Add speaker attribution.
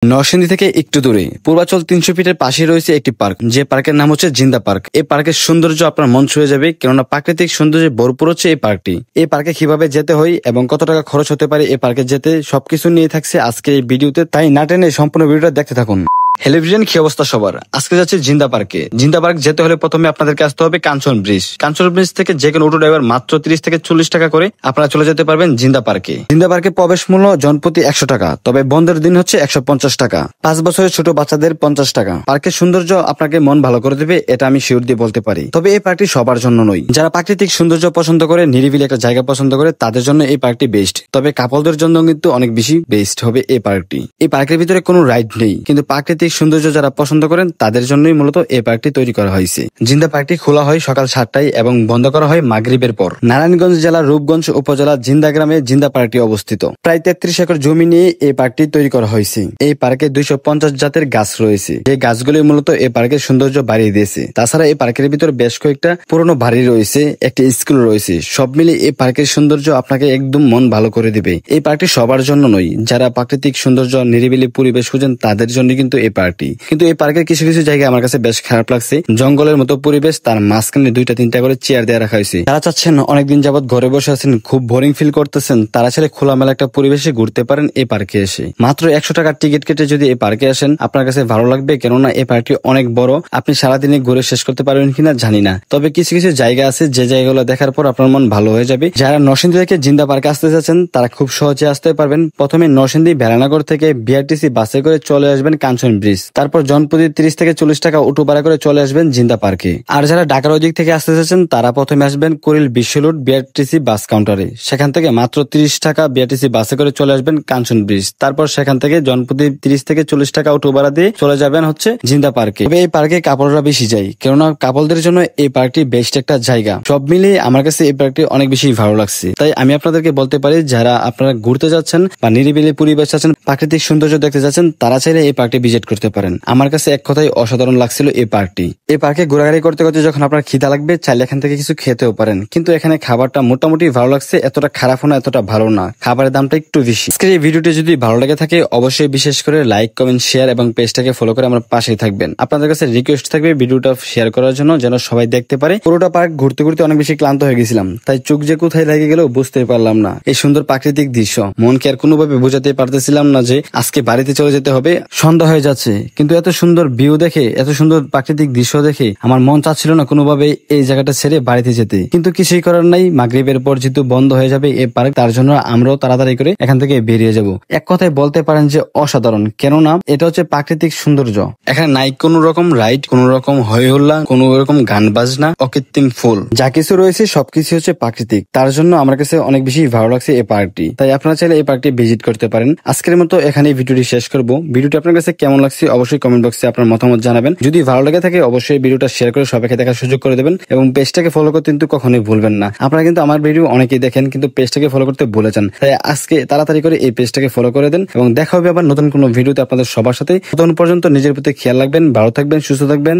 Speaker 1: নরসিংদী থেকে একটু দূরে পূর্বাচল 300 ফিটের পাশে রয়েছে একটি পার্ক, যে পার্কের নাম হচ্ছে জিন্দা পার্ক। এই পার্কের সৌন্দর্য আপনার মন ছুঁয়ে যাবে, কেননা প্রাকৃতিক সৌন্দর্যে ভরপুর হচ্ছে এই পার্কটি। এই পার্কে কিভাবে যেতে হয় এবং কত টাকা খরচ হতে পারে এই পার্কে যেতে, সবকিছু নিয়ে থাকছে আজকে এই ভিডিওতে, তাই না টেনে সম্পূর্ণ ভিডিওটা দেখতে থাকুন। হ্যালো এভরিওয়ান, কি অবস্থা সবার? আজকে যাচ্ছে জিন্দা পার্কে। জিন্দা পার্ক যেতে হলে প্রথমে আপনাদেরকে আসতে হবে কাঞ্চন ব্রিজ। কাঞ্চন ব্রিজ থেকে যে কোনো অটো ড্রাইভার মাত্র 30 থেকে 40 টাকা করে আপনারা চলে যেতে পারবেন জিন্দা পার্কে। জিন্দা পার্কে প্রবেশ মূল্য জনপ্রতি 100 টাকা, তবে বন্ধের দিন হচ্ছে 150 টাকা। 5 বছরের ছোট বাচ্চাদের 50 টাকা। পার্কের সৌন্দর্য আপনাকে মন ভালো করে দেবে, এটা আমি শিওর দিয়ে বলতে পারি। তবে এই পার্কটি সবার জন্য নয়। যারা প্রাকৃতিক সৌন্দর্য পছন্দ করে, নিরিবিলি একটা জায়গা পছন্দ করে, তাদের জন্য এই পার্কটি বেস্ট। তবে কাপলদের জন্য কিন্তু অনেক বেশি বেস্ট হবে এই পার্কটি। এই পার্কের ভিতরে কোনো রাইড নেই, কিন্তু প্রাকৃতিক সৌন্দর্য যারা পছন্দ করেন তাদের জন্যই মূলত এই পার্কটি তৈরি করা হয়েছে। জিন্দা পার্কটি খোলা হয় সকাল 7টায় এবং বন্ধ করা হয় মাগরিবের পর। নারায়ণগঞ্জ জেলার রূপগঞ্জ উপজেলা জিন্দা গ্রামে জিন্দা পার্কটি অবস্থিত। প্রায় 33 একর জমি নিয়ে এই পার্কটি তৈরি করা হয়েছে। এই পার্কে 250 জাতের গাছ রয়েছে, যে গাছগুলি মূলত এই পার্কের সৌন্দর্য বাড়িয়ে দিয়েছে। তাছাড়া এই পার্কের ভিতরে বেশ কয়েকটা পুরনো বাড়ি রয়েছে, একটি স্কুল রয়েছে। সব মিলে এই পার্কের সৌন্দর্য আপনাকে একদম মন ভালো করে দিবে। এই পার্কটি সবার জন্য নয়, যারা প্রাকৃতিক সৌন্দর্য নিরিবিলি পরিবেশ খুঁজেন তাদের জন্য কিন্তু এই পার্কটি। কিন্তু এই পার্কের কিছু কিছু জায়গা আমার কাছে বেশ খারাপ লাগছে। জঙ্গলের মতো পরিবেশ, তার মাঝখানে 2-3টা করে চেয়ার দিয়ে রাখা হয়েছে। তারা চাচ্ছেন অনেকদিন যাবত ঘরে বসে আছেন, খুব বোরিং ফিল করতেছেন, তারা ছেলে খোলামেলা একটা পরিবেশে ঘুরতে পারেন এই পার্কে এসে। মাত্র 100 টাকার টিকিট কেটে যদি এই পার্কে আসেন আপনার কাছে ভালো লাগবে, কেননা এই পার্কটি অনেক বড়। আপনি সারাদিনে ঘুরে শেষ করতে পারবেন কিনা জানি না, তবে কিছু কিছু জায়গা আছে যে জায়গাগুলো দেখার পর আপনার মন ভালো হয়ে যাবে। যারা নরসিংদী থেকে জিন্দা পার্কে আসতে চাচ্ছেন তারা খুব সহজে আসতে পারবেন। প্রথমে নরসিংদী ভেড়ানগর থেকে বিআরটিসি বাসে করে চলে আসবেন কাঞ্চন ব্রিজ, তারপর জনপ্রতি 30 থেকে 40 টাকা অটো ভাড়া করে চলে আসবেন জিন্দা পার্কে। আর যারা ঢাকার ওই দিক থেকে আসতে চাচ্ছেন তারা প্রথমে আসবেন কুড়িল বিশ্বরোড বিআরটিসি বাস কাউন্টারে। সেখান থেকে মাত্র 30 টাকা বিআরটিসি বাসে করে চলে আসবেন কাঞ্চন ব্রিজ। তারপর সেখান থেকে জনপ্রতি 30 থেকে 40 টাকা অটো ভাড়া দিয়ে চলে যাবেন হচ্ছে জিন্দা পার্কে। তবে এই পার্কে কাপড়রা বেশি যায়, কেননা কাপলদের জন্য এই পার্কটি বেস্ট একটা জায়গা। সব মিলিয়ে আমার কাছে এই পার্কটি অনেক বেশি ভালো লাগছে। তাই আমি আপনাদেরকে বলতে পারি, যারা আপনারা ঘুরতে যাচ্ছেন বা নিরিবিলি পরিবেশ চাচ্ছেন, প্রাকৃতিক সৌন্দর্য দেখতে যাচ্ছেন, তারা চাইলে এই পার্কটি ভিজিট করতে পারেন। আমার কাছে এক কথায় অসাধারণ লাগছিল এই পার্কটি। এই পার্কে ঘোরাঘুরি করতে করতে যখন আপনার খিদা লাগবে, চাইলে এখান থেকে কিছু খেতেও পারেন। কিন্তু এখানে খাবারটা মোটামুটি ভালো লাগছে, এতটা খারাপ না, এতটা ভালো না, খাবারের দামটা একটু বেশি। আজকের এই ভিডিওটি যদি ভালো লাগে থাকে অবশ্যই বিশেষ করে লাইক, কমেন্ট, শেয়ার এবং পেজটাকে ফলো করে আমার পাশেই থাকবেন। আপনাদের কাছে রিকোয়েস্ট থাকবে ভিডিওটা শেয়ার করার জন্য, যেন সবাই দেখতে পারে। পুরোটা পার্ক ঘুরতে ঘুরতে অনেক বেশি ক্লান্ত হয়ে গেছিলাম, তাই চোখ যে কোথায় লেগে গেল বুঝতেই পারলাম না। এই সুন্দর প্রাকৃতিক দৃশ্য মনকে আর কোনোভাবে বোঝাতে পারতেছিলাম না যে আজকে বাড়িতে চলে যেতে হবে, সন্ধ্যা হয়ে যাচ্ছে। কিন্তু এত সুন্দর ভিউ দেখে, এত সুন্দর প্রাকৃতিক দৃশ্য দেখে আমার মন চাচ্ছিল না কোনোভাবে এই জায়গাটা ছেড়ে বাড়িতে যেতে। কিন্তু কিছুই করার নাই, মাগরিবের পর যেহেতু বন্ধ হয়ে যাবে এই পার্ক, তার জন্য আমরাও তাড়াতাড়ি করে এখান থেকে বেরিয়ে যাব। এক কথায় বলতে পারেন যে অসাধারণ, কেননা এটা হচ্ছে প্রাকৃতিক সৌন্দর্য। এখানে নাই কোন রকম রাইড, কোন রকম হই হল্লা, কোন রকম গান বাজনা, অকৃত্রিম ফুল, যা কিছু রয়েছে সবকিছু হচ্ছে প্রাকৃতিক। তার জন্য আমার কাছে অনেক বেশি ভালো লাগছে এই পার্কটি। তাই আপনারা চাইলে এই পার্কটি ভিজিট করতে পারেন। আজকের মতো এখানে ভিডিওটি শেষ করবো। ভিডিওটি আপনার কাছে কেমন লাগছে অবশ্যই কমেন্ট বক্সে আপনার মতামত জানাবেন। যদি ভালো লাগে থাকে অবশ্যই ভিডিওটা শেয়ার করে সবাইকে দেখার সুযোগ করে দেবেন এবং পেজটাকে ফলো করতে কিন্তু কখনোই ভুলবেন না। আপনারা কিন্তু আমার ভিডিও অনেকেই দেখেন কিন্তু পেজটাকে ফলো করতে ভুলে যান, তাই আজকে তাড়াতাড়ি করে এই পেজটাকে ফলো করে দেন এবং দেখা হবে আবার নতুন কোনো ভিডিওতে আপনাদের সবার সাথে। ততক্ষণ পর্যন্ত নিজের প্রতি খেয়াল রাখবেন, ভালো থাকবেন, সুস্থ থাকবেন।